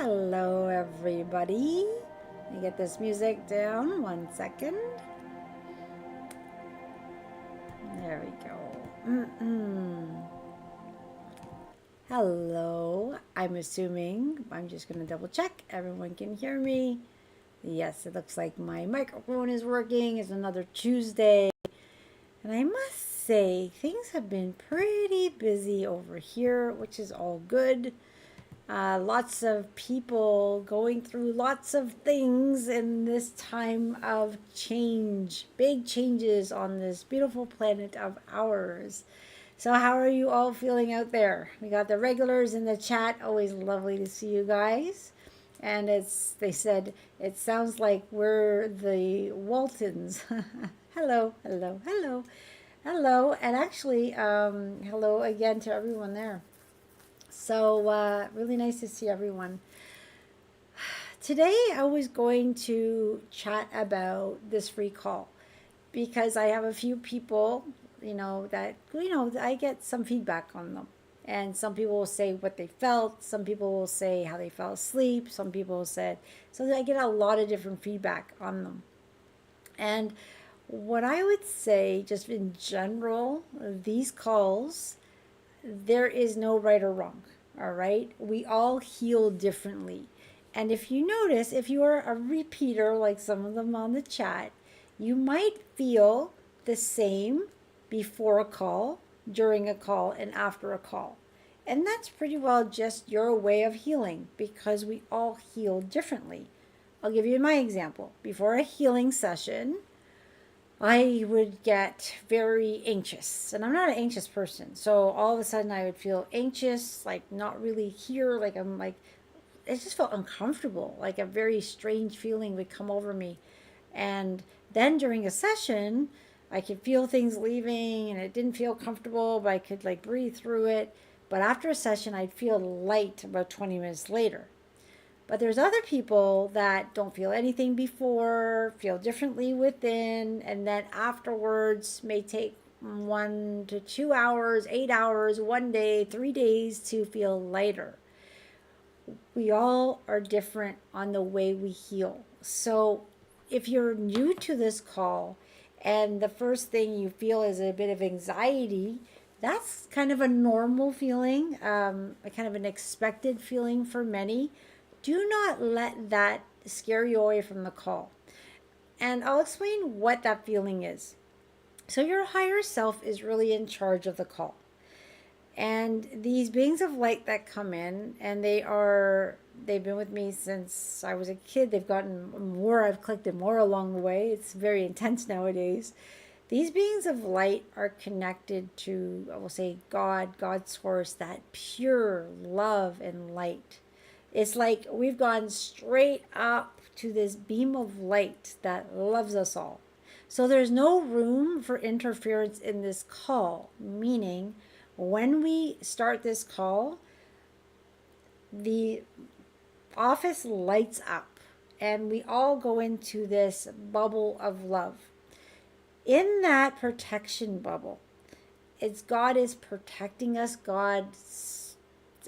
Hello, everybody. Let me get this music down 1 second. There we go. Hello. I'm assuming, I'm just going to double check. Everyone can hear me. Yes, it looks like my microphone is working. It's another Tuesday. And I must say, things have been pretty busy over here, which is all good. Lots of people going through lots of things in this time of change, big changes on this beautiful planet of ours. So, how are you all feeling out there? We got the regulars in the chat. Always lovely to see you guys. And they said, it sounds like we're the Waltons. Hello, hello, hello, hello. And actually, hello again to everyone there. So, really nice to see everyone. Today, I was going to chat about this free call because I have a few people, I get some feedback on them. And some people will say what they felt. Some people will say how they fell asleep. Some people said, so I get a lot of different feedback on them. And what I would say, just in general, these calls, there is no right or wrong. All right. We all heal differently. And if you notice, if you are a repeater, like some of them on the chat, you might feel the same before a call, during a call, and after a call. And that's pretty well just your way of healing because we all heal differently. I'll give you my example. Before a healing session, I would get very anxious, and I'm not an anxious person. So all of a sudden I would feel anxious, like not really here, like I'm like, it just felt uncomfortable, like a very strange feeling would come over me. And then during a session, I could feel things leaving and it didn't feel comfortable, but I could like breathe through it. But after a session, I'd feel light about 20 minutes later. But there's other people that don't feel anything before, feel differently within, and then afterwards may take 1 to 2 hours, 8 hours, 1 day, 3 days to feel lighter. We all are different on the way we heal. So if you're new to this call and the first thing you feel is a bit of anxiety, that's kind of a normal feeling, a kind of an expected feeling for many. Do not let that scare you away from the call. And I'll explain what that feeling is. So, your higher self is really in charge of the call. And these beings of light that come in, and they've been with me since I was a kid. They've gotten more, I've collected more along the way. It's very intense nowadays. These beings of light are connected to, I will say, God, God's source, that pure love and light. It's like we've gone straight up to this beam of light that loves us all. So there's no room for interference in this call, meaning when we start this call, the office lights up and we all go into this bubble of love. In that protection bubble, God is protecting us. God's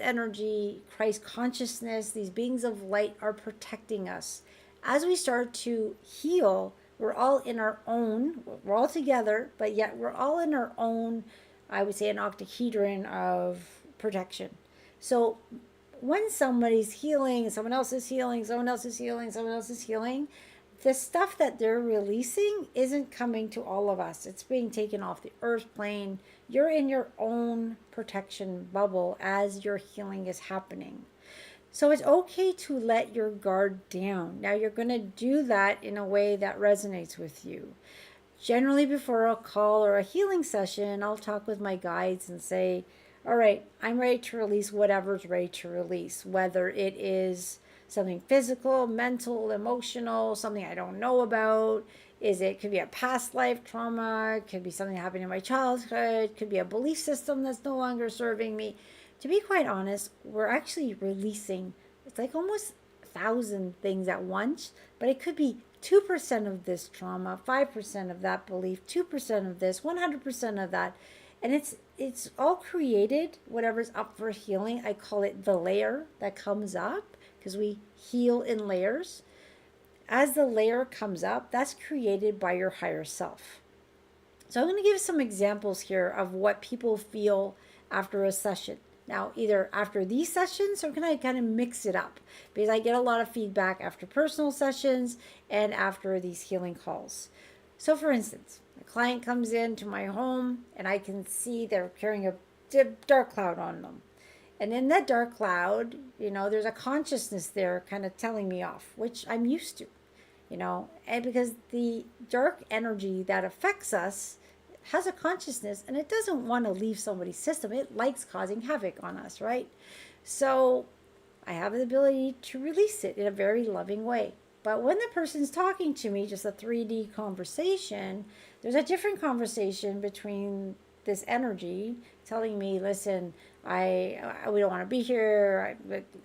energy, Christ consciousness, these beings of light are protecting us. As we start to heal, we're all in our own, we're all together, but yet we're all in our own, I would say, an octahedron of protection. So when somebody's healing, someone else is healing, someone else is healing, someone else is healing, the stuff that they're releasing isn't coming to all of us. It's being taken off the earth plane. You're in your own protection bubble as your healing is happening. So it's okay to let your guard down. Now you're going to do that in a way that resonates with you. Generally, before a call or a healing session, I'll talk with my guides and say, all right, I'm ready to release whatever's ready to release, whether it is something physical, mental, emotional, something I don't know about. Could be a past life trauma, it could be something that happened in my childhood, could be a belief system that's no longer serving me. To be quite honest, we're actually releasing, it's like almost 1,000 things at once, but it could be 2% of this trauma, 5% of that belief, 2% of this, 100% of that. And it's all created, whatever's up for healing. I call it the layer that comes up because we heal in layers. As the layer comes up, that's created by your higher self. So I'm going to give some examples here of what people feel after a session. Now, either after these sessions, or can I kind of mix it up? Because I get a lot of feedback after personal sessions and after these healing calls. So for instance, a client comes into my home and I can see they're carrying a dark cloud on them. And in that dark cloud, there's a consciousness there kind of telling me off, which I'm used to, and because the dark energy that affects us has a consciousness and it doesn't want to leave somebody's system. It likes causing havoc on us, right? So I have the ability to release it in a very loving way. But when the person's talking to me, just a 3D conversation, there's a different conversation between this energy telling me, listen, we don't want to be here.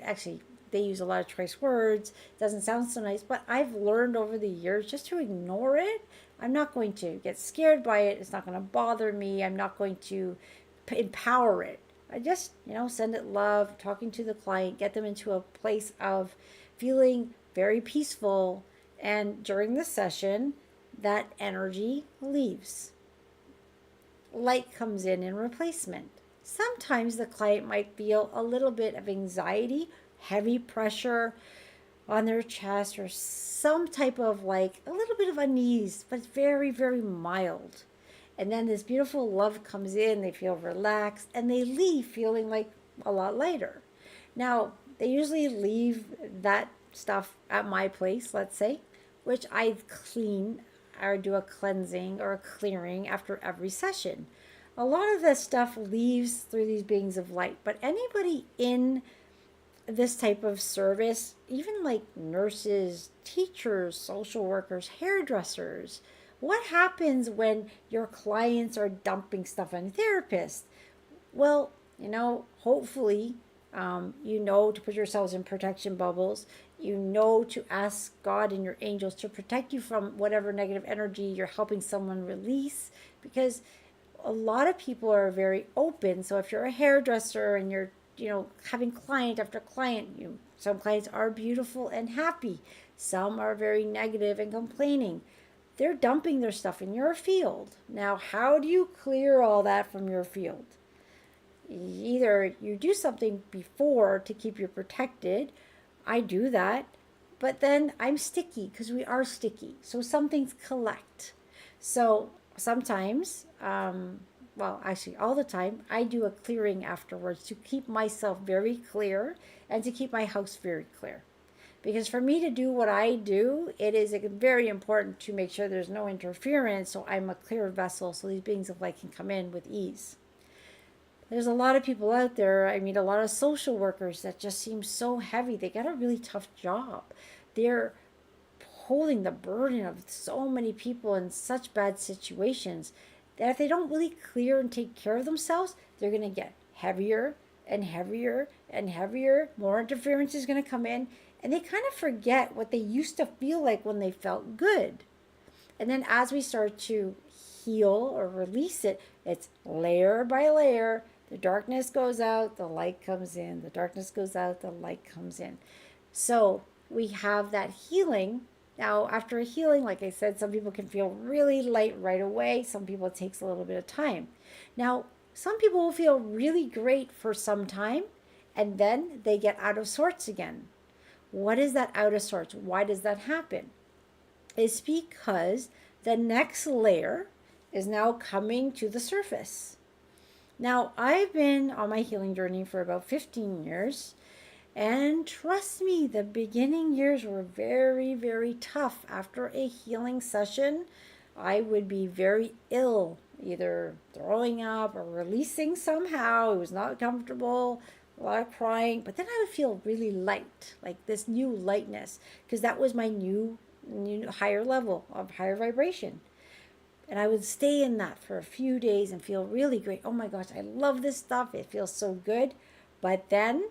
Actually, they use a lot of choice words. It doesn't sound so nice, but I've learned over the years just to ignore it. I'm not going to get scared by it. It's not going to bother me. I'm not going to empower it. I just, send it love, talking to the client, get them into a place of feeling very peaceful. And during the session, that energy leaves. Light comes in replacement. Sometimes the client might feel a little bit of anxiety, heavy pressure on their chest, or some type of like a little bit of unease, but it's very, very mild. And then this beautiful love comes in, they feel relaxed, and they leave feeling like a lot lighter. Now, they usually leave that stuff at my place, let's say, which I clean or do a cleansing or a clearing after every session. A lot of this stuff leaves through these beings of light, but anybody in this type of service, even like nurses, teachers, social workers, hairdressers, what happens when your clients are dumping stuff on therapists? Well, hopefully, to put yourselves in protection bubbles. To ask God and your angels to protect you from whatever negative energy you're helping someone release, because a lot of people are very open. So if you're a hairdresser and you're having client after client, some clients are beautiful and happy, some are very negative and complaining. They're dumping their stuff in your field. Now, how do you clear all that from your field? Either you do something before to keep you protected. I do that, but then I'm sticky, because we are sticky, so some things collect. So sometimes, actually all the time, I do a clearing afterwards to keep myself very clear and to keep my house very clear. Because for me to do what I do, it is very important to make sure there's no interference, so I'm a clear vessel so these beings of light can come in with ease. There's a lot of people out there, I mean, a lot of social workers that just seem so heavy. They got a really tough job. They're holding the burden of so many people in such bad situations that if they don't really clear and take care of themselves, they're going to get heavier and heavier and heavier. More interference is going to come in, and they kind of forget what they used to feel like when they felt good. And then as we start to heal or release it, it's layer by layer. The darkness goes out, the light comes in. The darkness goes out, the light comes in. So we have that healing. Now, after a healing, like I said, some people can feel really light right away. Some people, it takes a little bit of time. Now, some people will feel really great for some time, and then they get out of sorts again. What is that out of sorts? Why does that happen? It's because the next layer is now coming to the surface. Now, I've been on my healing journey for about 15 years, and trust me, the beginning years were very, very tough. After a healing session, I would be very ill, either throwing up or releasing somehow. It was not comfortable, a lot of crying, but then I would feel really light, like this new lightness, because that was my new higher level of higher vibration. And I would stay in that for a few days and feel really great. Oh my gosh, I love this stuff. It feels so good. But then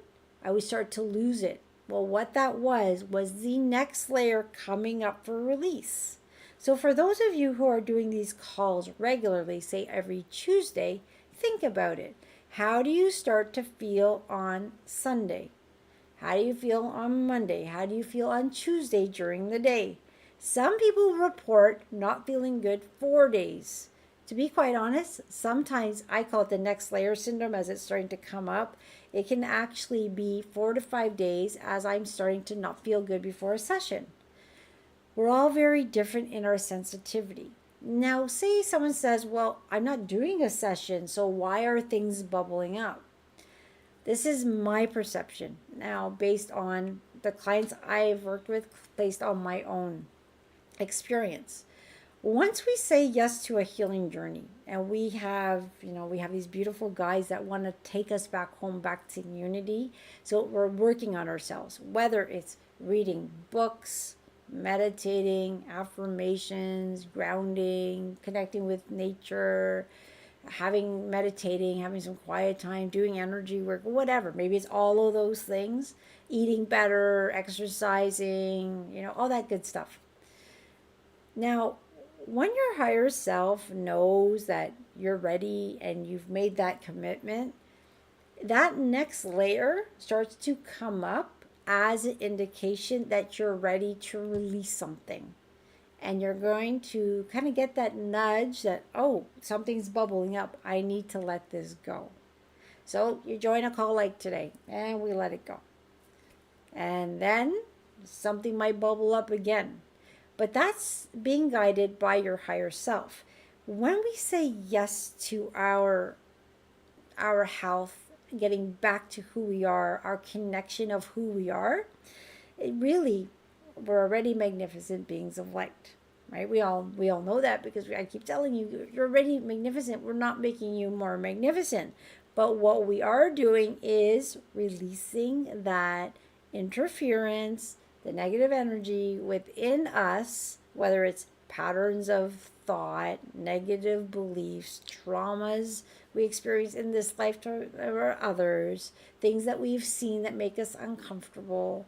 I would start to lose it. Well, what that was the next layer coming up for release. So for those of you who are doing these calls regularly, say every Tuesday, think about it. How do you start to feel on Sunday? How do you feel on Monday? How do you feel on Tuesday during the day? Some people report not feeling good 4 days. To be quite honest, sometimes I call it the next layer syndrome as it's starting to come up. It can actually be 4 to 5 days as I'm starting to not feel good before a session. We're all very different in our sensitivity. Now, say someone says, well, I'm not doing a session, so why are things bubbling up? This is my perception now based on the clients I've worked with, based on my own experience. Once we say yes to a healing journey and we have these beautiful guides that want to take us back home, back to unity. So we're working on ourselves, whether it's reading books, meditating, affirmations, grounding, connecting with nature, having some quiet time, doing energy work, whatever. Maybe it's all of those things, eating better, exercising, all that good stuff. Now, when your higher self knows that you're ready and you've made that commitment, that next layer starts to come up as an indication that you're ready to release something. And you're going to kind of get that nudge that, oh, something's bubbling up. I need to let this go. So you join a call like today and we let it go. And then something might bubble up again. But that's being guided by your higher self. When we say yes to our health, getting back to who we are, our connection of who we are, we're already magnificent beings of light, right? We all know that because I keep telling you, you're already magnificent. We're not making you more magnificent. But what we are doing is releasing that interference, the negative energy within us, whether it's patterns of thought, negative beliefs, traumas we experience in this lifetime or others, things that we've seen that make us uncomfortable,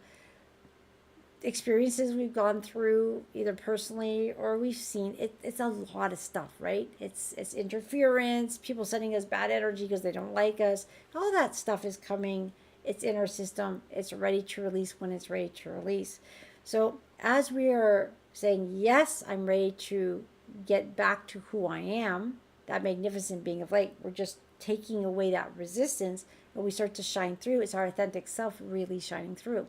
experiences we've gone through either personally or we've seen. It's a lot of stuff, right? It's interference, people sending us bad energy because they don't like us. All that stuff is coming. It's in our system. It's ready to release when it's ready to release. So as we are saying, yes, I'm ready to get back to who I am, that magnificent being of light, we're just taking away that resistance and we start to shine through. It's our authentic self really shining through.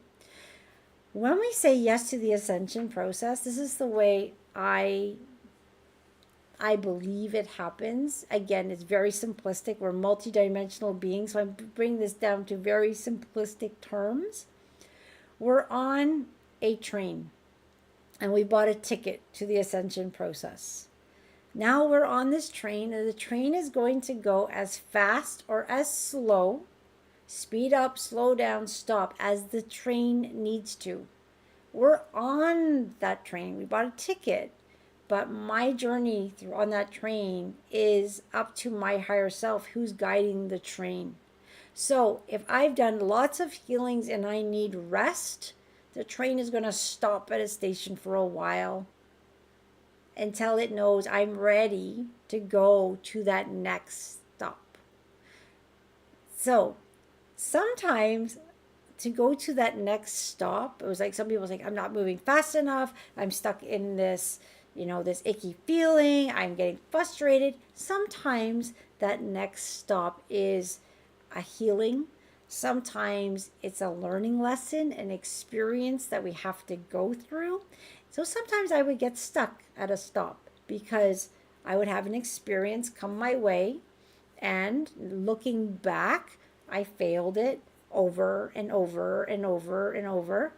When we say yes to the ascension process, this is the way I believe it happens. Again, it's very simplistic. We're multidimensional beings, so I'm bringing this down to very simplistic terms. We're on a train and we bought a ticket to the ascension process. Now we're on this train and the train is going to go as fast or as slow, speed up, slow down, stop, as the train needs to. We're on that train. We bought a ticket, but my journey on that train is up to my higher self who's guiding the train. So if I've done lots of healings and I need rest, the train is going to stop at a station for a while until it knows I'm ready to go to that next stop. So sometimes to go to that next stop, it was like some people think I'm not moving fast enough. I'm stuck in this, this icky feeling. I'm getting frustrated. Sometimes that next stop is a healing. Sometimes it's a learning lesson, an experience that we have to go through. So sometimes I would get stuck at a stop because I would have an experience come my way, and looking back, I failed it over and over and over and over.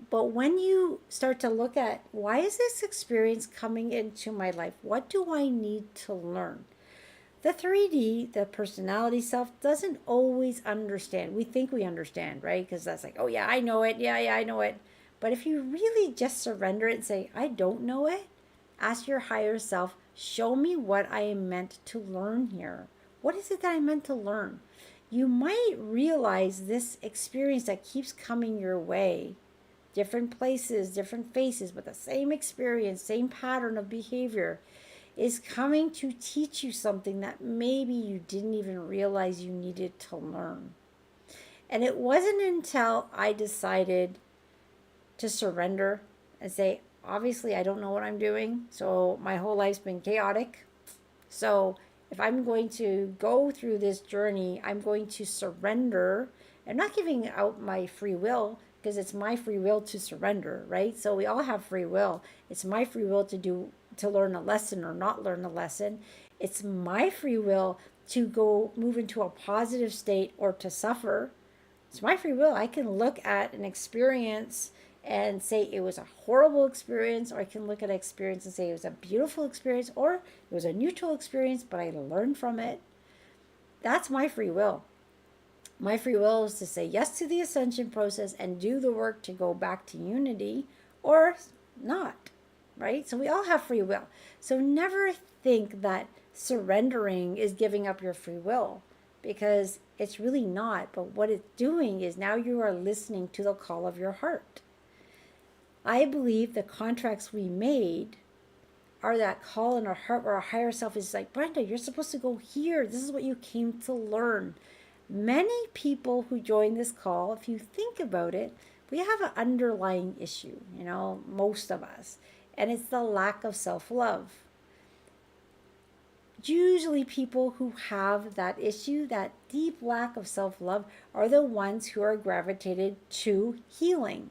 But when you start to look at, why is this experience coming into my life? What do I need to learn? The 3D, the personality self, doesn't always understand. We think we understand, right? Because that's like, oh yeah, I know it. Yeah, I know it. But if you really just surrender it and say, I don't know it, ask your higher self, show me what I am meant to learn here. What is it that I'm meant to learn? You might realize this experience that keeps coming your way, different places, different faces, but the same experience, same pattern of behavior, is coming to teach you something that maybe you didn't even realize you needed to learn. And it wasn't until I decided to surrender and say, obviously, I don't know what I'm doing. So my whole life's been chaotic. So if I'm going to go through this journey, I'm going to surrender. I'm not giving out my free will because it's my free will to surrender, right? So we all have free will. It's my free will to learn a lesson or not learn a lesson. It's my free will to go move into a positive state or to suffer. It's my free will. I can look at an experience and say it was a horrible experience, or I can look at an experience and say it was a beautiful experience, or it was a neutral experience, but I learned from it. That's my free will. My free will is to say yes to the ascension process and do the work to go back to unity or not, right? So we all have free will. So never think that surrendering is giving up your free will, because it's really not. But what it's doing is now you are listening to the call of your heart. I believe the contracts we made are that call in our heart where our higher self is like, Brenda, you're supposed to go here. This is what you came to learn. Many people who join this call, if you think about it, we have an underlying issue, most of us, and it's the lack of self-love. Usually people who have that issue, that deep lack of self-love, are the ones who are gravitated to healing.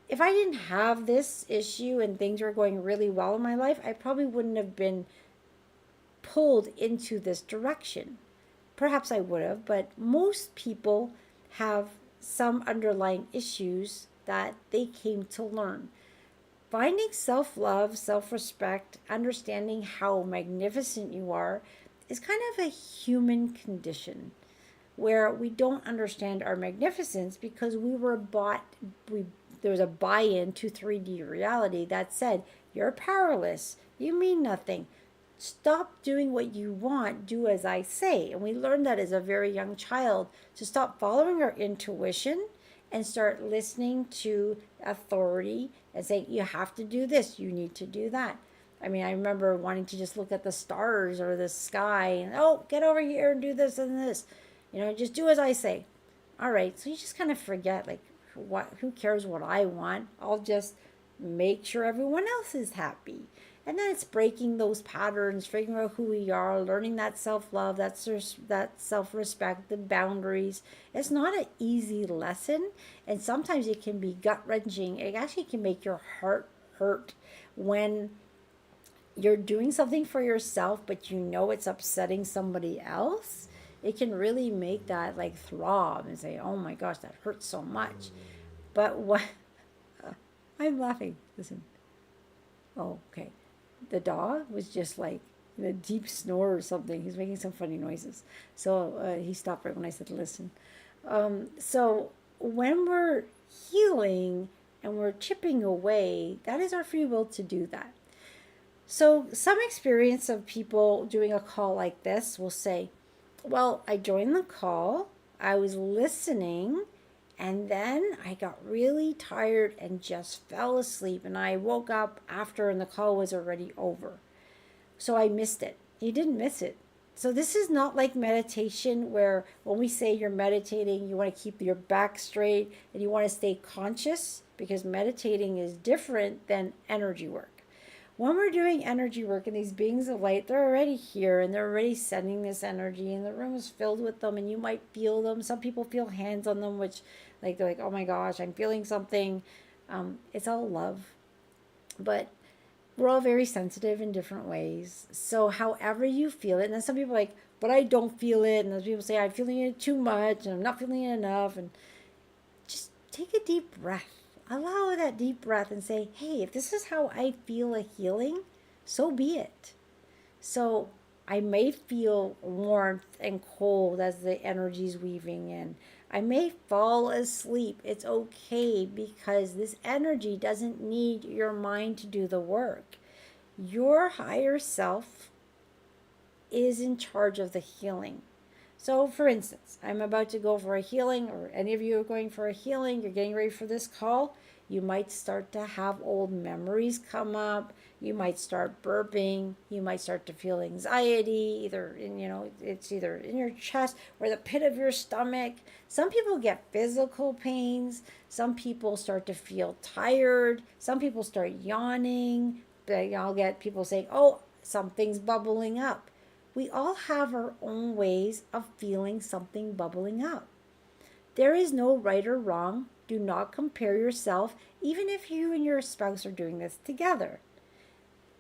If I didn't have this issue and things were going really well in my life, I probably wouldn't have been pulled into this direction. Perhaps I would have, but most people have some underlying issues that they came to learn. Finding self-love, self-respect, understanding how magnificent you are is kind of a human condition where we don't understand our magnificence because there was a buy-in to 3D reality that said, you're powerless, you mean nothing. Stop doing what you want, do as I say. And we learned that as a very young child, to stop following our intuition and start listening to authority and saying, you have to do this, you need to do that. I mean, I remember wanting to just look at the stars or the sky and, oh, get over here and do this and this. Just do as I say. All right, so you just kind of forget, like, who cares what I want? I'll just make sure everyone else is happy. And then it's breaking those patterns, figuring out who we are, learning that self-love, that self-respect, the boundaries. It's not an easy lesson, and sometimes it can be gut-wrenching. It actually can make your heart hurt when you're doing something for yourself, but it's upsetting somebody else. It can really make that like throb and say, oh my gosh, that hurts so much. But what I'm laughing. Listen. Oh, okay. The dog was just like in a deep snore or something. He's making some funny noises. So he stopped right when I said listen. So when we're healing and we're chipping away, that is our free will to do that. So some experience of people doing a call like this will say, well, I joined the call, I was listening, and then I got really tired and just fell asleep. And I woke up after and the call was already over. So I missed it. You didn't miss it. So this is not like meditation where when we say you're meditating, you want to keep your back straight and you want to stay conscious, because meditating is different than energy work. When we're doing energy work and these beings of light, they're already here and they're already sending this energy and the room is filled with them and you might feel them. Some people feel hands on them, which they're like, oh my gosh, I'm feeling something. It's all love. But we're all very sensitive in different ways. So however you feel it, and then some people are like, but I don't feel it. And those people say, I'm feeling it too much and I'm not feeling it enough. And just take a deep breath. Allow that deep breath and say, hey, if this is how I feel a healing, so be it. So I may feel warmth and cold as the energy's weaving in. I may fall asleep. It's okay, because this energy doesn't need your mind to do the work. Your higher self is in charge of the healing. So for instance, I'm about to go for a healing, or any of you are going for a healing, you're getting ready for this call. You might start to have old memories come up. You might start burping. You might start to feel anxiety, either in, it's either in your chest or the pit of your stomach. Some people get physical pains. Some people start to feel tired. Some people start yawning. I'll get people saying, oh, something's bubbling up. We all have our own ways of feeling something bubbling up. There is no right or wrong. Do not compare yourself, even if you and your spouse are doing this together.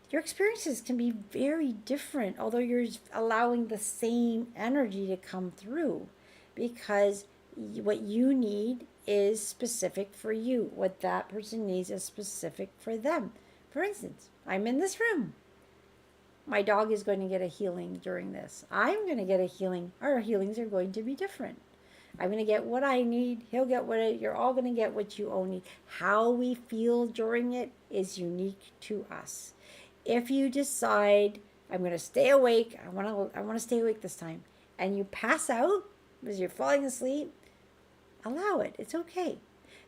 Your experiences can be very different, although you're allowing the same energy to come through, because what you need is specific for you. What that person needs is specific for them. For instance, I'm in this room. My dog is going to get a healing during this. I'm going to get a healing. Our healings are going to be different. I'm going to get what I need. He'll get you're all going to get what you all need. How we feel during it is unique to us. If you decide, I'm going to stay awake, I want to stay awake this time, and you pass out because you're falling asleep, allow it. It's okay.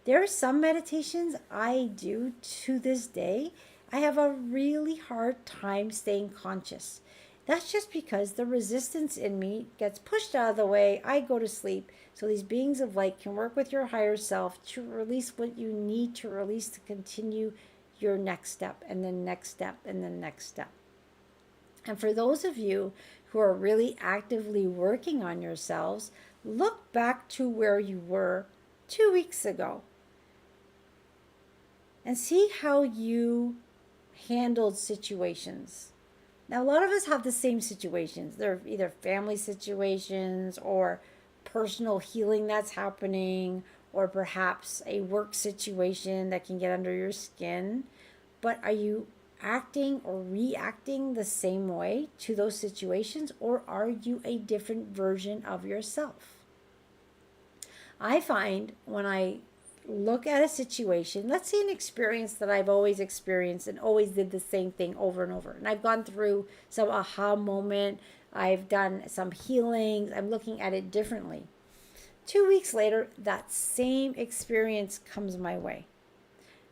There are some meditations I do to this day. I have a really hard time staying conscious. That's just because the resistance in me gets pushed out of the way. I go to sleep. So these beings of light can work with your higher self to release what you need to release to continue your next step, and then next step, and then next step. And for those of you who are really actively working on yourselves, look back to where you were 2 weeks ago and see how you handled situations. Now, a lot of us have the same situations. They're either family situations or personal healing that's happening, or perhaps a work situation that can get under your skin. But are you acting or reacting the same way to those situations, or are you a different version of yourself? I find when I look at a situation, let's say an experience that I've always experienced and always did the same thing over and over, and I've gone through some aha moment, I've done some healings, I'm looking at it differently. 2 weeks later, that same experience comes my way.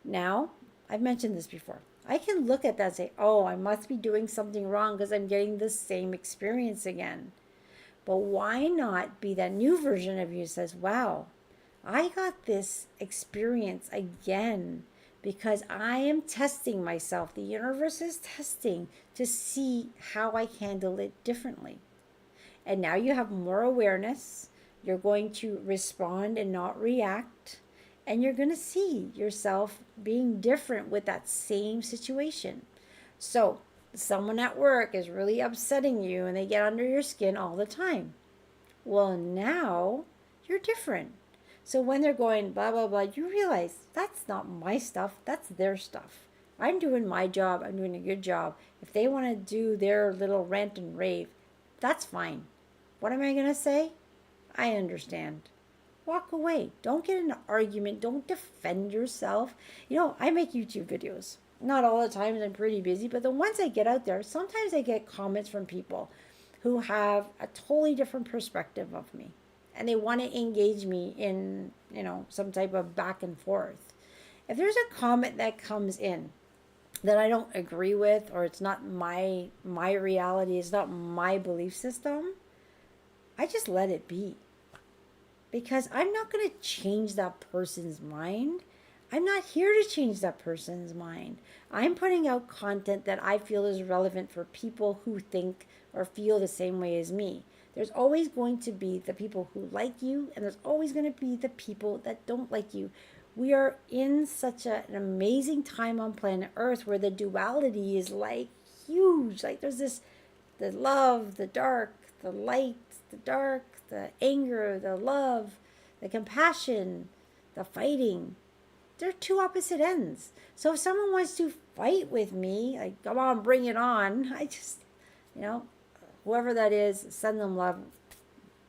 Now, I've mentioned this before. I can look at that and say, oh, I must be doing something wrong because I'm getting the same experience again. But why not be that new version of you that says, wow, I got this experience again because I am testing myself. The universe is testing to see how I handle it differently. And now you have more awareness. You're going to respond and not react. And you're going to see yourself being different with that same situation. So someone at work is really upsetting you and they get under your skin all the time. Well, now you're different. So when they're going blah, blah, blah, you realize that's not my stuff. That's their stuff. I'm doing my job. I'm doing a good job. If they want to do their little rant and rave, that's fine. What am I going to say? I understand. Walk away. Don't get in an argument. Don't defend yourself. I make YouTube videos. Not all the time, I'm pretty busy, but the ones I get out there, sometimes I get comments from people who have a totally different perspective of me. And they want to engage me in, some type of back and forth. If there's a comment that comes in that I don't agree with, or it's not my reality, it's not my belief system, I just let it be. Because I'm not going to change that person's mind. I'm not here to change that person's mind. I'm putting out content that I feel is relevant for people who think or feel the same way as me. There's always going to be the people who like you, and there's always going to be the people that don't like you. We are in such an amazing time on planet Earth where the duality is like huge. Like there's the love, the dark, the light, the dark, the anger, the love, the compassion, the fighting. They're two opposite ends. So if someone wants to fight with me, like, come on, bring it on. I just, whoever that is, send them love.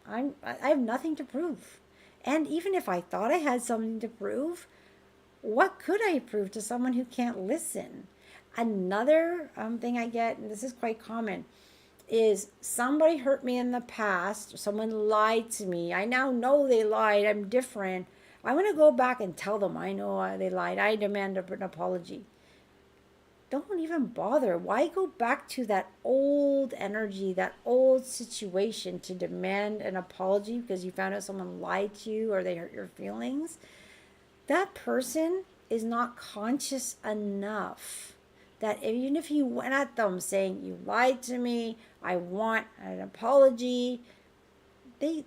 I have nothing to prove. And even if I thought I had something to prove, what could I prove to someone who can't listen? Another thing I get, and this is quite common, is somebody hurt me in the past, someone lied to me. I now know they lied, I'm different, I want to go back and tell them, I know they lied. I demand an apology. Don't even bother. Why go back to that old energy, that old situation to demand an apology because you found out someone lied to you or they hurt your feelings? That person is not conscious enough that even if you went at them saying, you lied to me, I want an apology, they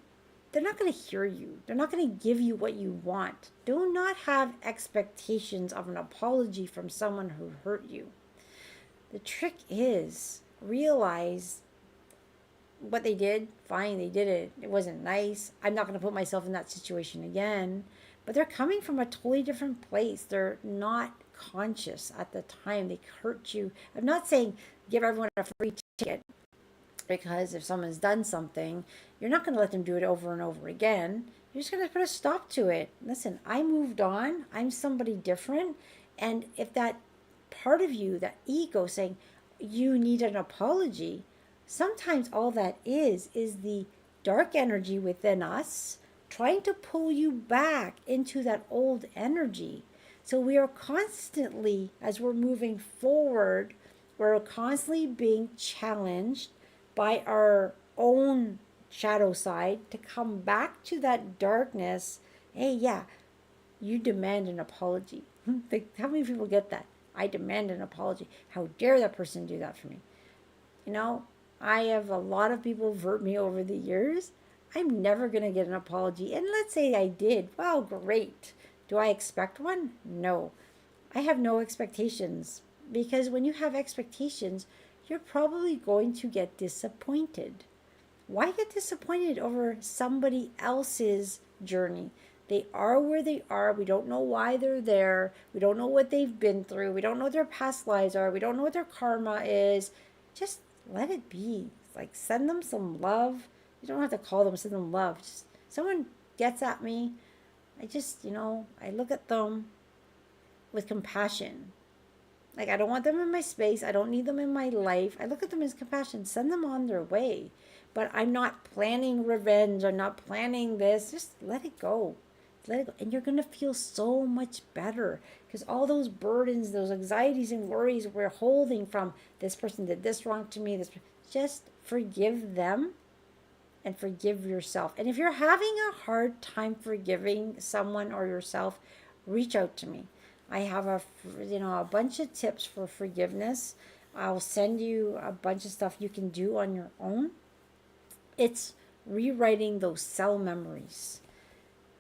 they're not going to hear you. They're not going to give you what you want. Do not have expectations of an apology from someone who hurt you. The trick is realize what they did. Fine, they did it. It wasn't nice. I'm not going to put myself in that situation again. But they're coming from a totally different place. They're not conscious at the time. They hurt you. I'm not saying give everyone a free ticket, because if someone's done something, you're not going to let them do it over and over again. You're just going to put a stop to it. Listen, I moved on. I'm somebody different. And if that part of you, that ego saying you need an apology, sometimes all that is the dark energy within us trying to pull you back into that old energy. So we are constantly, as we're moving forward, we're constantly being challenged by our own shadow side to come back to that darkness. Hey, yeah, you demand an apology. How many people get that? I demand an apology. How dare that person do that for me? You know, I have a lot of people hurt me over the years. I'm never going to get an apology. And let's say I did. Well, great. Do I expect one? No. I have no expectations, because when you have expectations, you're probably going to get disappointed. Why get disappointed over somebody else's journey? They are where they are. We don't know why they're there. We don't know what they've been through. We don't know what their past lives are. We don't know what their karma is. Just let it be. Like, send them some love. You don't have to call them, send them love. Just someone gets at me, I just, I look at them with compassion. Like, I don't want them in my space. I don't need them in my life. I look at them as compassion. Send them on their way. But I'm not planning revenge. I'm not planning this. Just let it go. Let it go. And you're going to feel so much better, because all those burdens, those anxieties and worries we're holding from this person did this wrong to me, just forgive them and forgive yourself. And if you're having a hard time forgiving someone or yourself, reach out to me. I have a bunch of tips for forgiveness. I'll send you a bunch of stuff you can do on your own. It's rewriting those cell memories.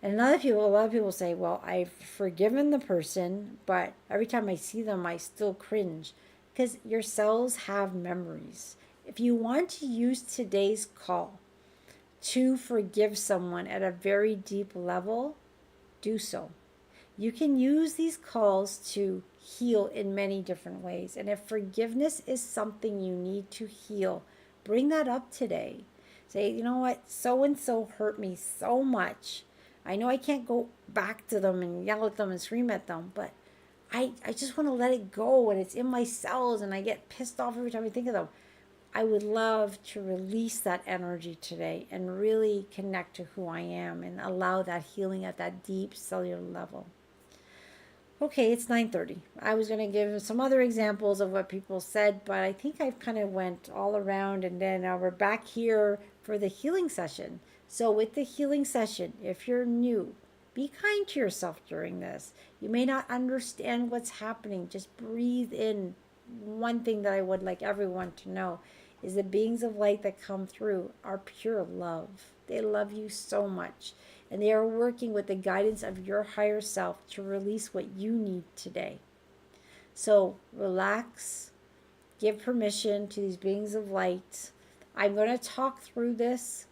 And a lot of people say, well, I've forgiven the person, but every time I see them, I still cringe, because your cells have memories. If you want to use today's call to forgive someone at a very deep level, do so. You can use these calls to heal in many different ways. And if forgiveness is something you need to heal, bring that up today. Say, you know what, so and so hurt me so much. I know I can't go back to them and yell at them and scream at them, but I just want to let it go, and it's in my cells, and I get pissed off every time I think of them. I would love to release that energy today and really connect to who I am and allow that healing at that deep cellular level. Okay, it's 9:30. I was going to give some other examples of what people said, but I think I've kind of went all around, and then we're back here for the healing session. So with the healing session, if you're new, be kind to yourself during this. You may not understand what's happening. Just breathe in. One thing that I would like everyone to know is the beings of light that come through are pure love. They love you so much. And they are working with the guidance of your higher self to release what you need today. So relax, give permission to these beings of light. I'm going to talk through this.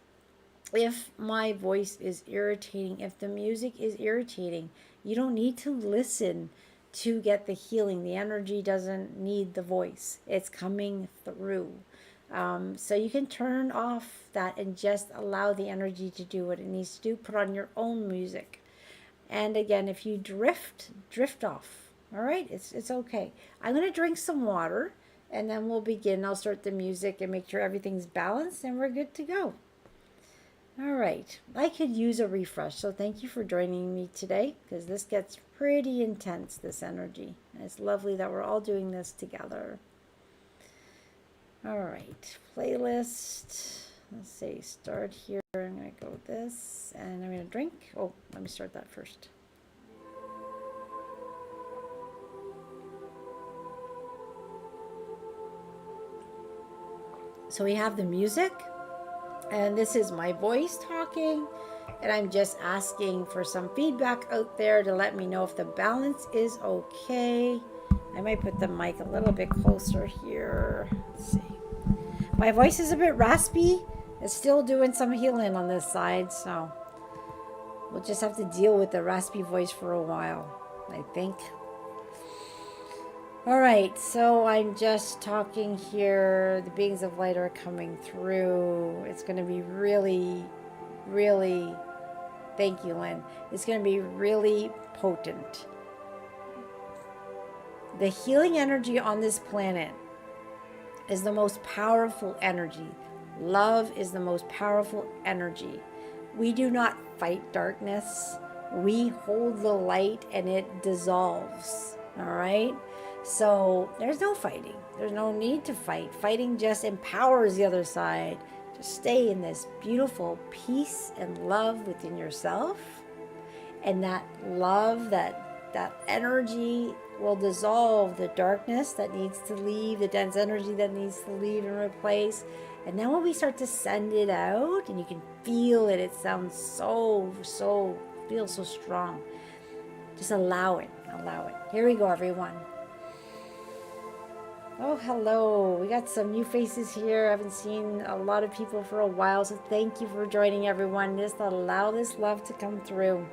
If my voice is irritating, if the music is irritating, you don't need to listen to get the healing. The energy doesn't need the voice. It's coming through. So you can turn off that and just allow the energy to do what it needs to do. Put on your own music. And again, if you drift off. All right, it's okay. I'm going to drink some water, and then we'll begin. I'll start the music and make sure everything's balanced, and we're good to go. All right, I could use a refresh, so thank you for joining me today because this gets pretty intense, this energy. And it's lovely that we're all doing this together. All right, playlist. Let's see, start here. I'm going to go with this and I'm going to drink. Oh, let me start that first. So we have the music, and this is my voice talking, and I'm just asking for some feedback out there to let me know if the balance is okay. I might put the mic a little bit closer here. Let's see. My voice is a bit raspy. It's still doing some healing on this side, so we'll just have to deal with the raspy voice for a while, I think. All right, so I'm just talking here. The beings of light are coming through. It's going to be really, really, thank you, Lynn. It's going to be really potent. The healing energy on this planet is the most powerful energy. Love is the most powerful energy. We do not fight darkness. We hold the light and it dissolves. All right? So there's no fighting. There's no need to fight. Fighting just empowers the other side to stay in this beautiful peace and love within yourself. And that love, that energy will dissolve the darkness that needs to leave, the dense energy that needs to leave and replace. And then when we start to send it out, and you can feel it, it sounds feels so strong. Just allow it. Here we go, everyone. Oh, hello. We got some new faces here. I haven't seen a lot of people for a while, so thank you for joining, everyone. Just allow this love to come through.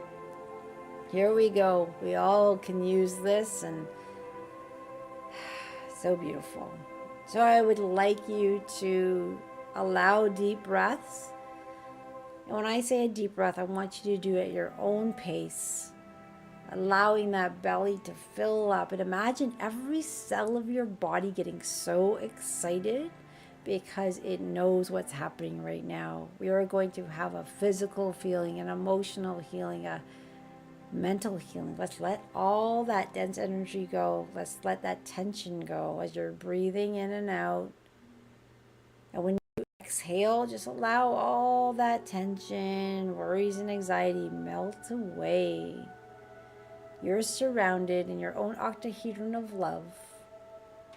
Here we go. We all can use this, and so beautiful. So I would like you to allow deep breaths. And when I say a deep breath, I want you to do it at your own pace, allowing that belly to fill up. And imagine every cell of your body getting so excited because it knows what's happening right now. We are going to have a physical feeling, an emotional healing, a mental healing. Let's let all that dense energy go. Let's let that tension go as you're breathing in and out. And when you exhale, just allow all that tension, worries, and anxiety melt away. You're surrounded in your own octahedron of love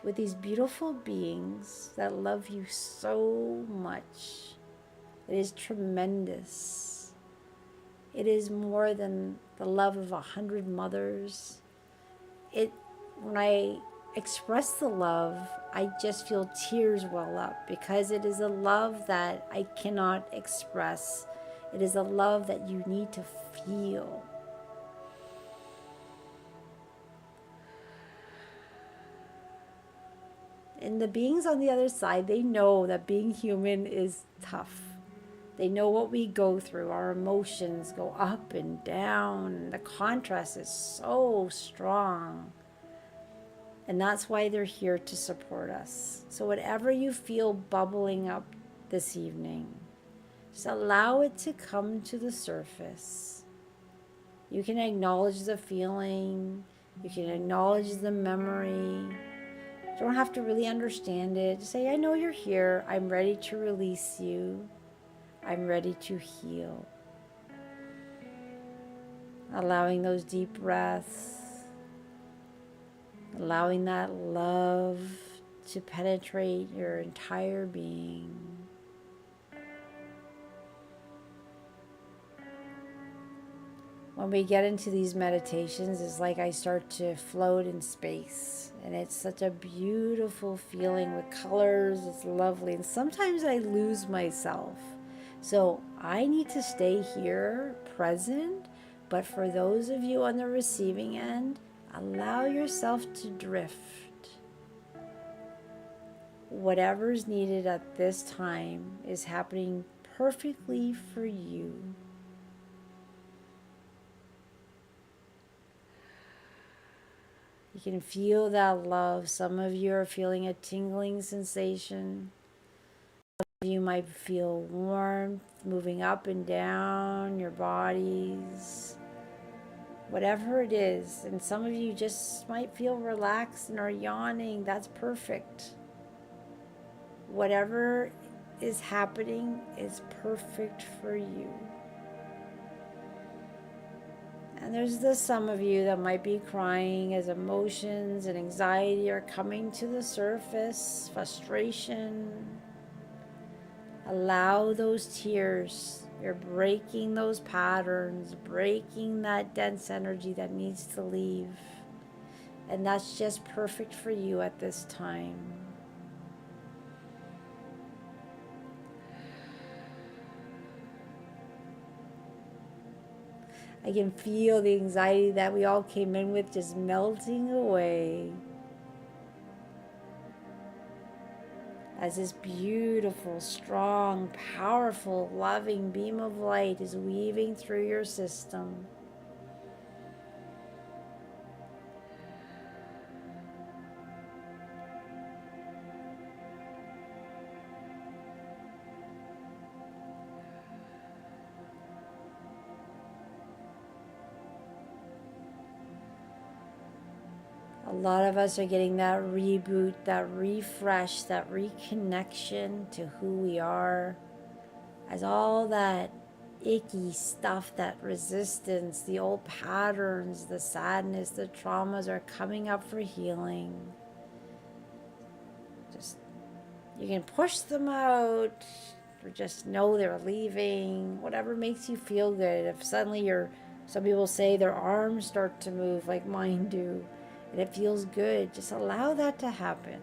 with these beautiful beings that love you so much. It is tremendous. It is more than the love of 100 mothers. When I express the love, I just feel tears well up because it is a love that I cannot express. It is a love that you need to feel. And the beings on the other side, they know that being human is tough. They know what we go through. Our emotions go up and down. The contrast is so strong. And that's why they're here to support us. So whatever you feel bubbling up this evening, just allow it to come to the surface. You can acknowledge the feeling. You can acknowledge the memory. You don't have to really understand it. Just say, I know you're here. I'm ready to release you. I'm ready to heal. Allowing those deep breaths. Allowing that love to penetrate your entire being. When we get into these meditations, it's like I start to float in space. And it's such a beautiful feeling with colors. It's lovely. And sometimes I lose myself. So I need to stay here, present. But for those of you on the receiving end, allow yourself to drift. Whatever's needed at this time is happening perfectly for you. You can feel that love. Some of you are feeling a tingling sensation. You might feel warmth moving up and down your bodies, whatever it is. And some of you just might feel relaxed and are yawning. That's perfect. Whatever is happening is perfect for you. And there's some of you that might be crying as emotions and anxiety are coming to the surface, frustration. Allow those tears. You're breaking those patterns, breaking that dense energy that needs to leave. And that's just perfect for you at this time. I can feel the anxiety that we all came in with just melting away as this beautiful, strong, powerful, loving beam of light is weaving through your system. A lot of us are getting that reboot, that refresh, that reconnection to who we are, as all that icky stuff, that resistance, the old patterns, the sadness, the traumas are coming up for healing. Just, you can push them out or just know they're leaving, whatever makes you feel good. If suddenly some people say their arms start to move like mine do, and it feels good, just allow that to happen.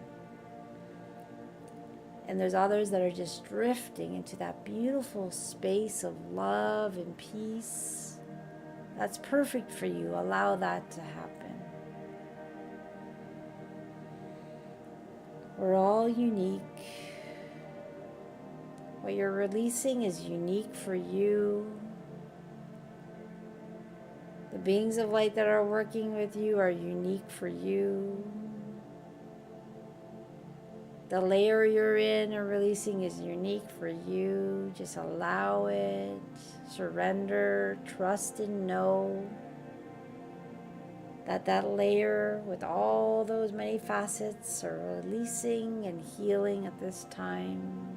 And there's others that are just drifting into that beautiful space of love and peace. That's perfect for you. Allow that to happen. We're all unique. What you're releasing is unique for you. The beings of light that are working with you are unique for you. The layer you're in or releasing is unique for you. Just allow it, surrender, trust and know that layer with all those many facets are releasing and healing at this time.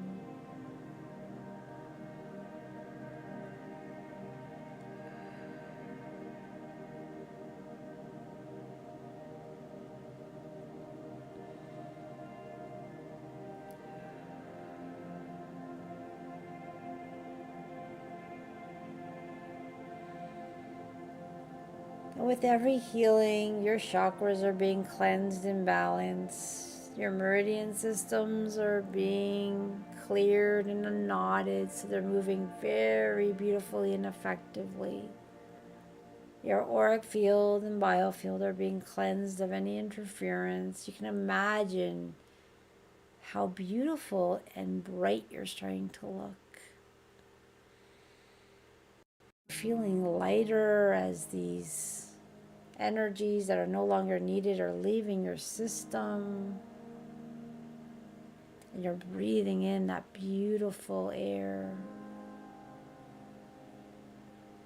And with every healing, your chakras are being cleansed and balanced. Your meridian systems are being cleared and knotted, so they're moving very beautifully and effectively. Your auric field and biofield are being cleansed of any interference. You can imagine how beautiful and bright you're starting to look. Feeling lighter as these energies that are no longer needed are leaving your system. And you're breathing in that beautiful air.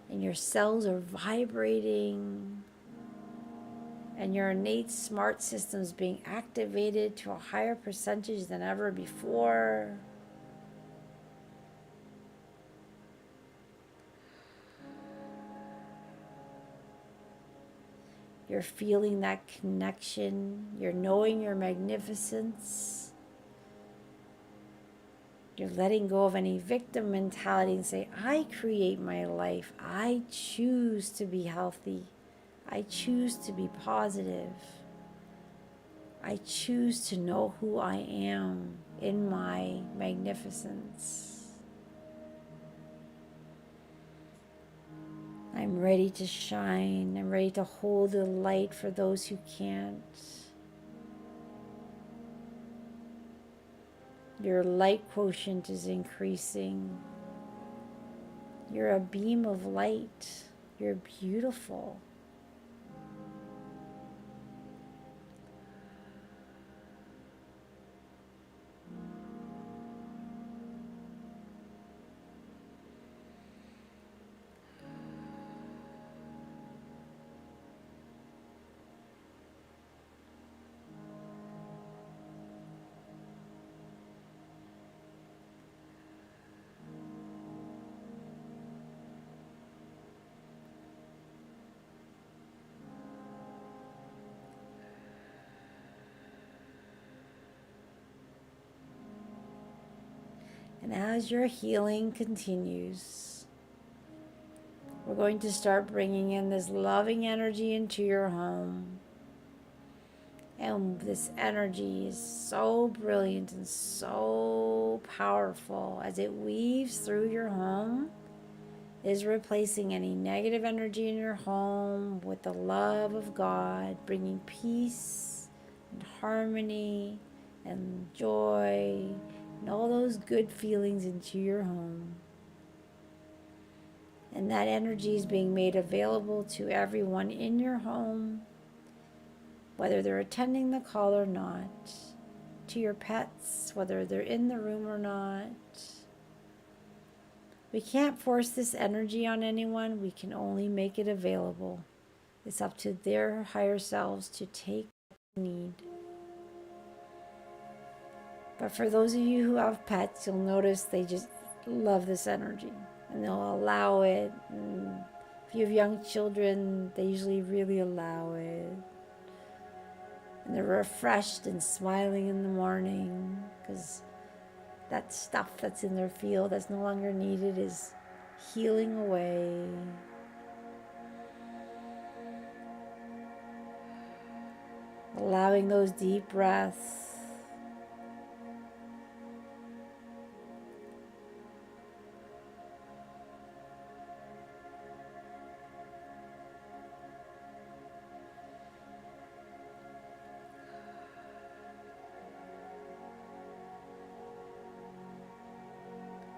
And your cells are vibrating. And your innate smart system's being activated to a higher percentage than ever before. You're feeling that connection. You're knowing your magnificence. You're letting go of any victim mentality and say, I create my life. I choose to be healthy. I choose to be positive. I choose to know who I am in my magnificence. I'm ready to shine. I'm ready to hold the light for those who can't. Your light quotient is increasing. You're a beam of light. You're beautiful. And as your healing continues, we're going to start bringing in this loving energy into your home. And this energy is so brilliant and so powerful as it weaves through your home. It is replacing any negative energy in your home with the love of God, bringing peace and harmony and joy and all those good feelings into your home. And that energy is being made available to everyone in your home, whether they're attending the call or not, to your pets, whether they're in the room or not. We can't force this energy on anyone. We can only make it available. It's up to their higher selves to take what they need. But for those of you who have pets, you'll notice they just love this energy and they'll allow it. And if you have young children, they usually really allow it. And they're refreshed and smiling in the morning because that stuff that's in their field that's no longer needed is healing away. Allowing those deep breaths.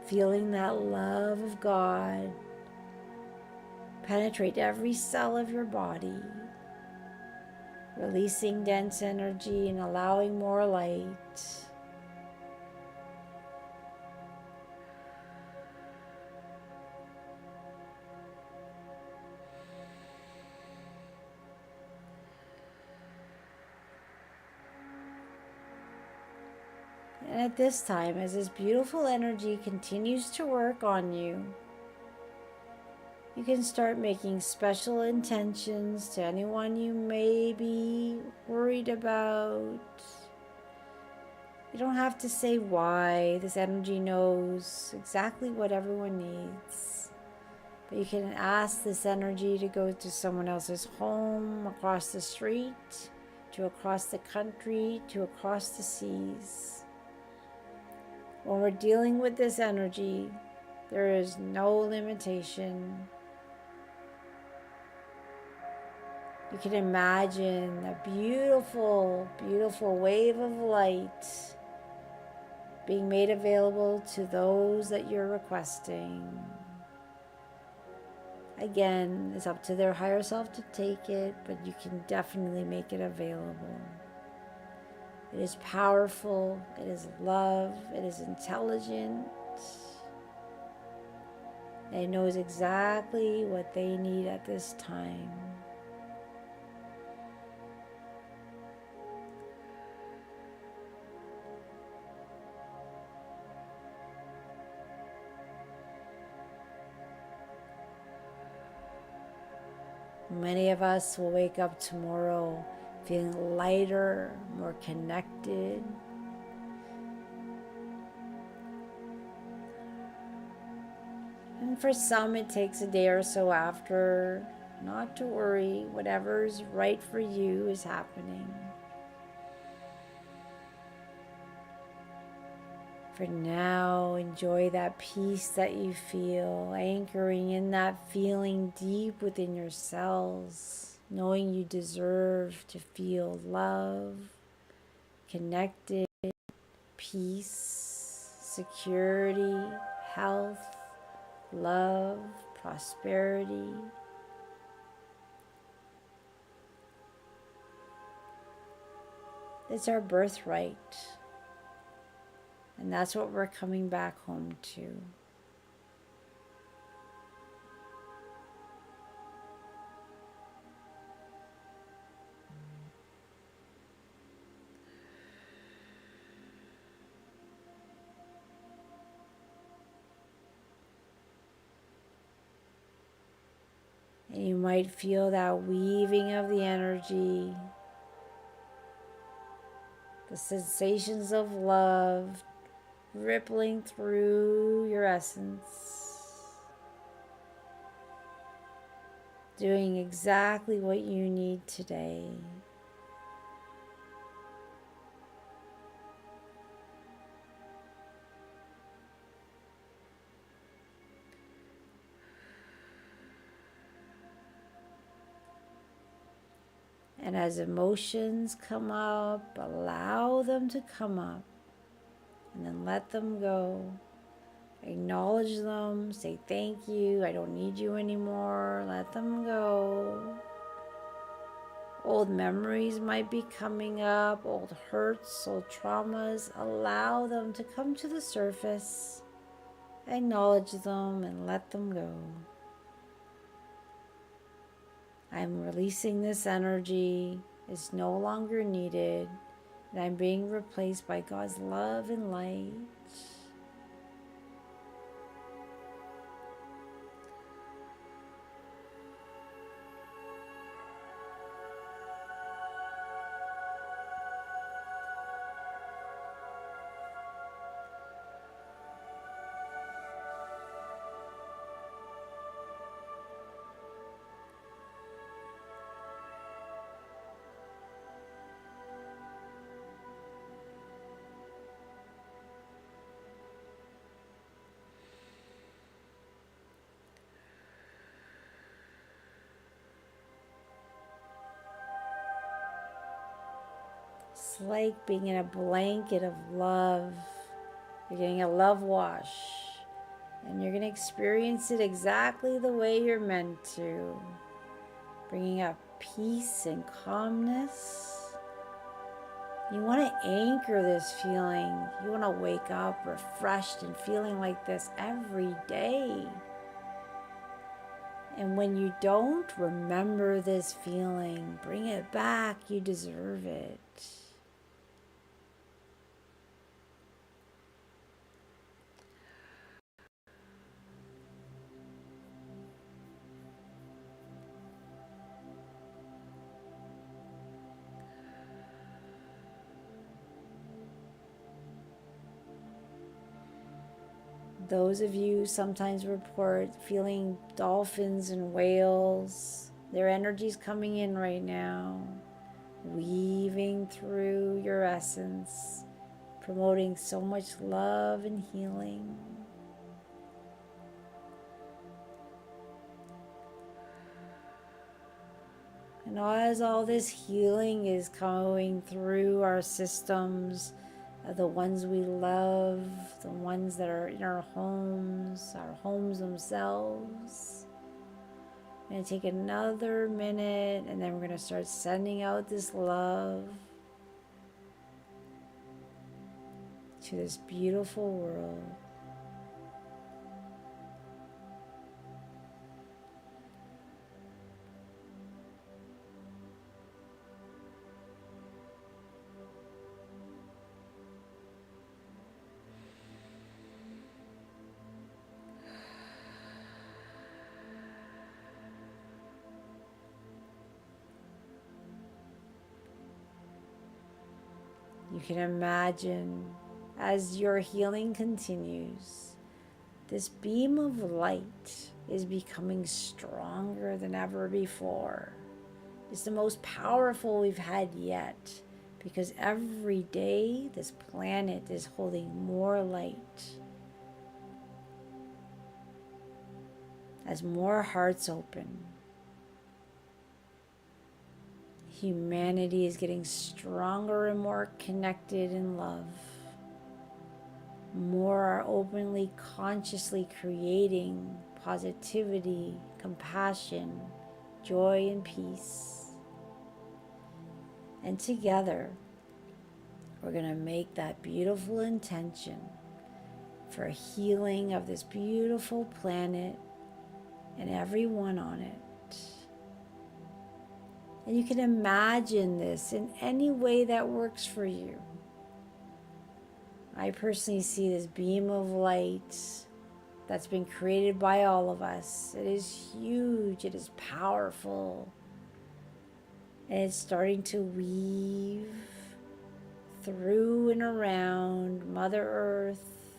Feeling that love of God penetrate every cell of your body, releasing dense energy and allowing more light. And at this time, as this beautiful energy continues to work on you, you can start making special intentions to anyone you may be worried about. You don't have to say why. This energy knows exactly what everyone needs. But you can ask this energy to go to someone else's home, across the street, to across the country, to across the seas. When we're dealing with this energy, there is no limitation. You can imagine a beautiful, beautiful wave of light being made available to those that you're requesting. Again, it's up to their higher self to take it, but you can definitely make it available. It is powerful, it is love, it is intelligent. It knows exactly what they need at this time. Many of us will wake up tomorrow feeling lighter, more connected. And for some, it takes a day or so after. Not to worry, whatever's right for you is happening. For now, enjoy that peace that you feel, anchoring in that feeling deep within your cells, knowing you deserve to feel love, connected, peace, security, health, love, prosperity. It's our birthright. And that's what we're coming back home to. And you might feel that weaving of the energy, the sensations of love, rippling through your essence, doing exactly what you need today. And as emotions come up, allow them to come up and then let them go. Acknowledge them, say thank you, I don't need you anymore, let them go. Old memories might be coming up, old hurts, old traumas. Allow them to come to the surface. Acknowledge them and let them go. I'm releasing this energy. It's no longer needed. And I'm being replaced by God's love and light. It's like being in a blanket of love. You're getting a love wash. And you're going to experience it exactly the way you're meant to. Bringing up peace and calmness. You want to anchor this feeling. You want to wake up refreshed and feeling like this every day. And when you don't, remember this feeling. Bring it back. You deserve it. Those of you sometimes report feeling dolphins and whales. Their energy's coming in right now, weaving through your essence, promoting so much love and healing. And as all this healing is going through our systems, the ones we love, the ones that are in our homes themselves. I'm going to take another minute and then we're going to start sending out this love to this beautiful world. You can imagine as your healing continues, this beam of light is becoming stronger than ever before. It's the most powerful we've had yet, because every day this planet is holding more light. As more hearts open, humanity is getting stronger and more connected in love. More are openly, consciously creating positivity, compassion, joy, and peace. And together, we're going to make that beautiful intention for healing of this beautiful planet and everyone on it. And you can imagine this in any way that works for you. I personally see this beam of light that's been created by all of us. It is huge, it is powerful, and it's starting to weave through and around Mother Earth,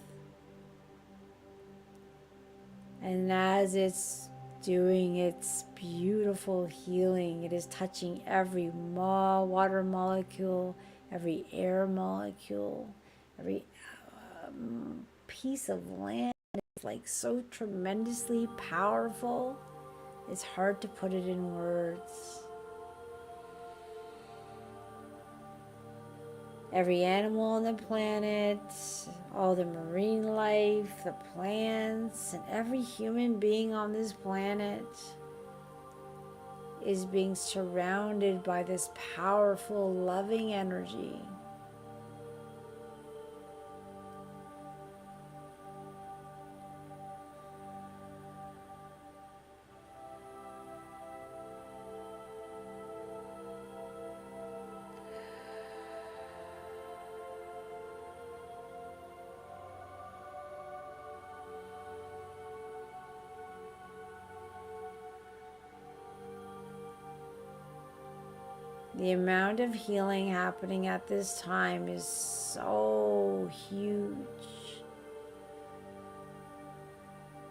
And as it's doing its beautiful healing, it is touching every water molecule, every air molecule, every piece of land. It's like so tremendously powerful. It's hard to put it in words. Every animal on the planet, all the marine life, the plants, and every human being on this planet is being surrounded by this powerful, loving energy. The amount of healing happening at this time is so huge.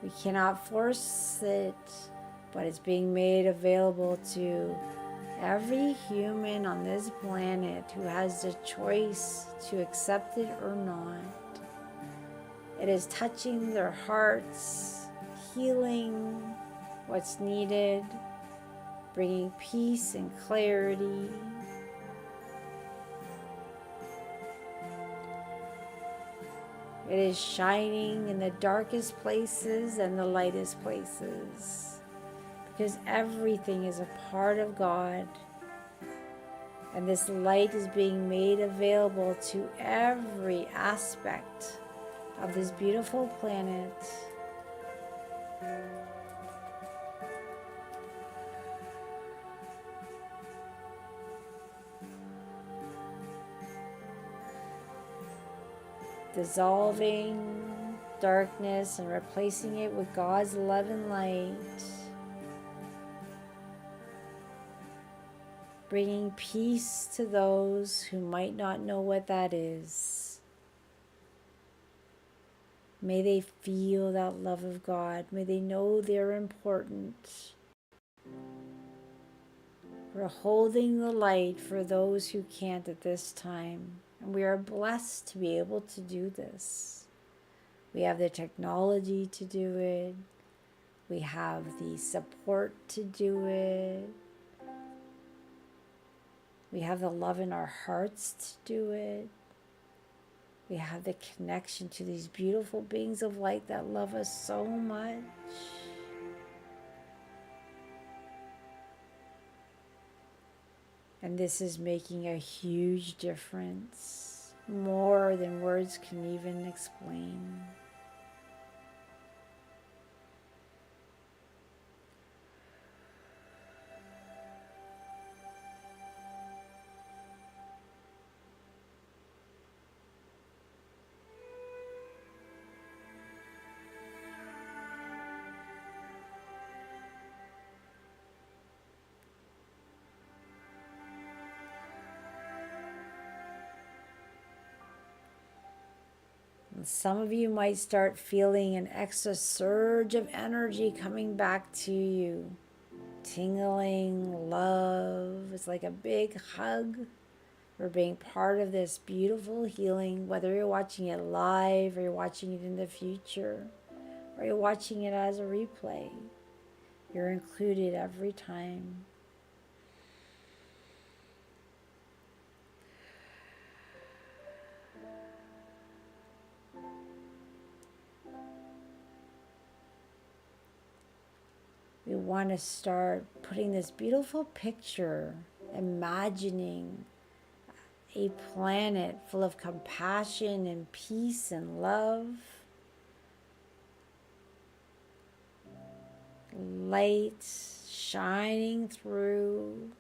We cannot force it, but it's being made available to every human on this planet who has the choice to accept it or not. It is touching their hearts, healing what's needed, bringing peace and clarity. It is shining in the darkest places and the lightest places, because everything is a part of God. And this light is being made available to every aspect of this beautiful planet. Dissolving darkness and replacing it with God's love and light. Bringing peace to those who might not know what that is. May they feel that love of God. May they know they're important. We're holding the light for those who can't at this time. And we are blessed to be able to do this. We have the technology to do it. We have the support to do it. We have the love in our hearts to do it. We have the connection to these beautiful beings of light that love us so much. And this is making a huge difference, more than words can even explain. And some of you might start feeling an extra surge of energy coming back to you. Tingling, love. It's like a big hug for being part of this beautiful healing, whether you're watching it live or you're watching it in the future or you're watching it as a replay. You're included every time. We want to start putting this beautiful picture, imagining a planet full of compassion and peace and love. Light shining through,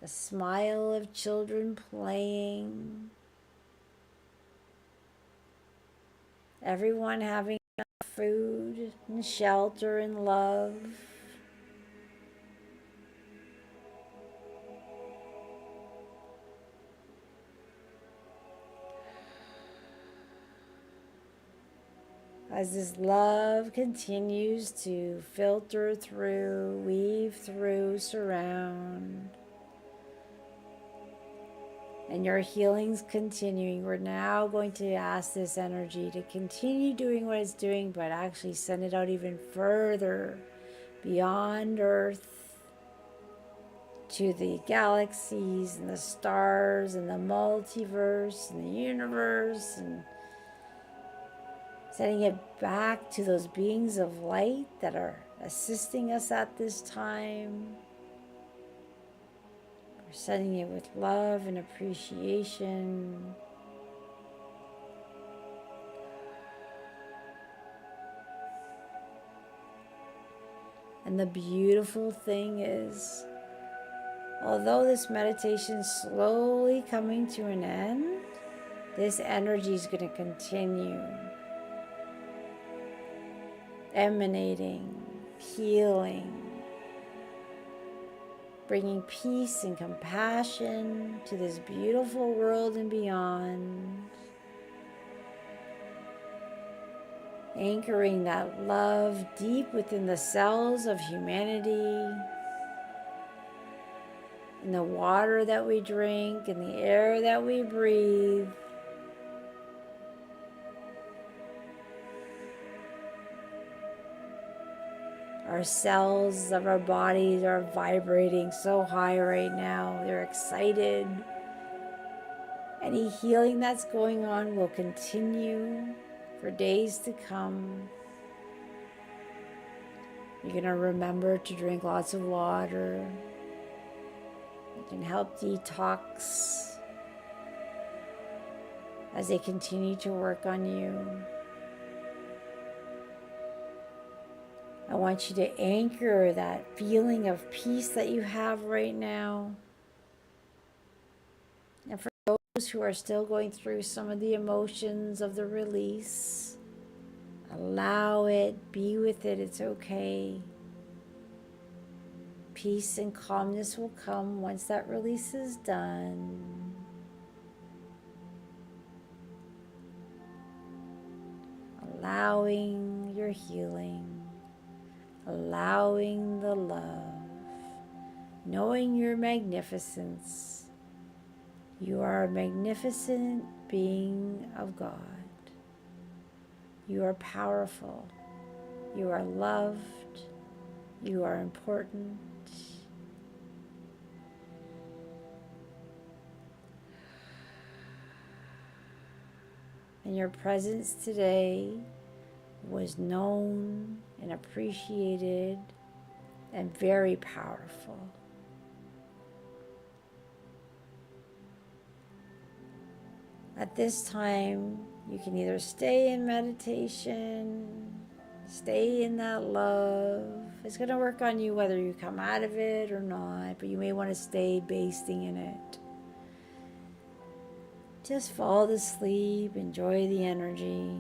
the smile of children playing, everyone having enough food and shelter and love. as this love continues to filter through, weave through, surround. And your healing's continuing. We're now going to ask this energy to continue doing what it's doing, but actually send it out even further beyond Earth to the galaxies and the stars and the multiverse and the universe, and sending it back to those beings of light that are assisting us at this time. We're sending it with love and appreciation. And the beautiful thing is, although this meditation is slowly coming to an end, this energy is going to continue emanating, healing, bringing peace and compassion to this beautiful world and beyond, anchoring that love deep within the cells of humanity, in the water that we drink, in the air that we breathe. Our cells of our bodies are vibrating so high right now. They're excited. Any healing that's going on will continue for days to come. You're going to remember to drink lots of water. It can help detox as they continue to work on you. I want you to anchor that feeling of peace that you have right now. And for those who are still going through some of the emotions of the release, allow it, be with it, it's okay. Peace and calmness will come once that release is done. Allowing your healing, allowing the love, knowing your magnificence. You are a magnificent being of God. You are powerful. You are loved. You are important. And your presence today was known and appreciated and very powerful. At this time, you can either stay in meditation, stay in that love. It's going to work on you whether you come out of it or not, but you may want to stay basting in it. Just fall to sleep, enjoy the energy.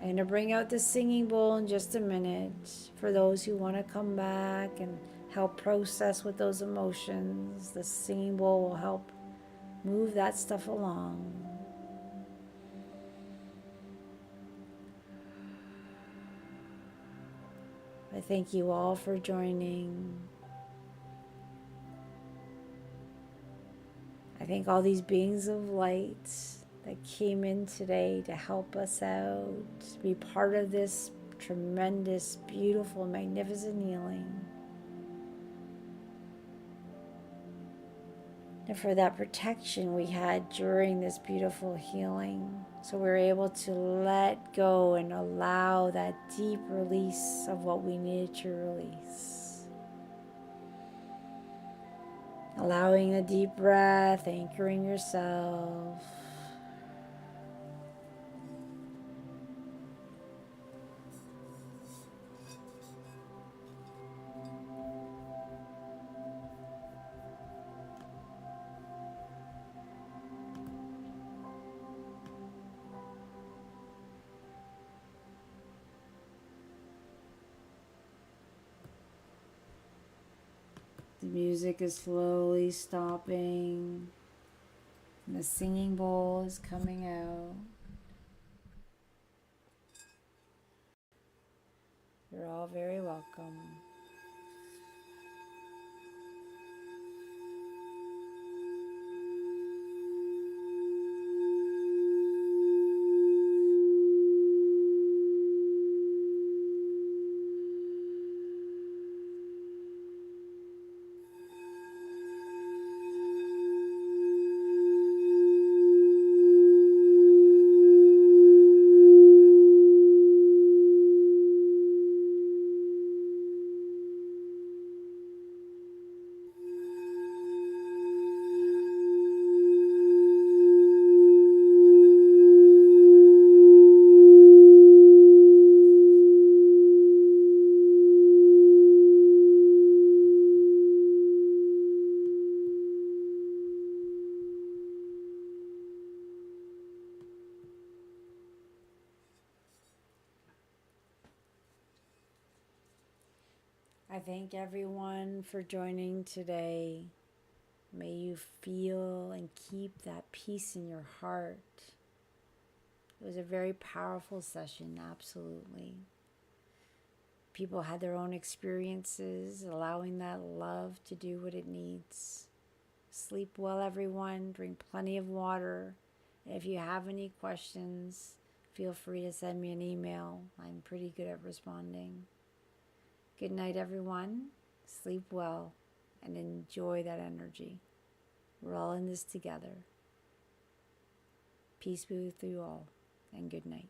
I'm going to bring out the singing bowl in just a minute for those who want to come back and help process with those emotions. The singing bowl will help move that stuff along. I thank you all for joining. I thank all these beings of light that came in today to help us out, to be part of this tremendous, beautiful, magnificent healing. And for that protection we had during this beautiful healing. So we were able to let go and allow that deep release of what we needed to release. Allowing a deep breath, anchoring yourself. The music is slowly stopping, and the singing bowl is coming out. You're all very welcome. I thank everyone for joining today. May you feel and keep that peace in your heart. It was a very powerful session, absolutely. People had their own experiences, allowing that love to do what it needs. Sleep well, everyone. Drink plenty of water. And if you have any questions, feel free to send me an email. I'm pretty good at responding. Good night, everyone. Sleep well and enjoy that energy. We're all in this together. Peace be with you all, and good night.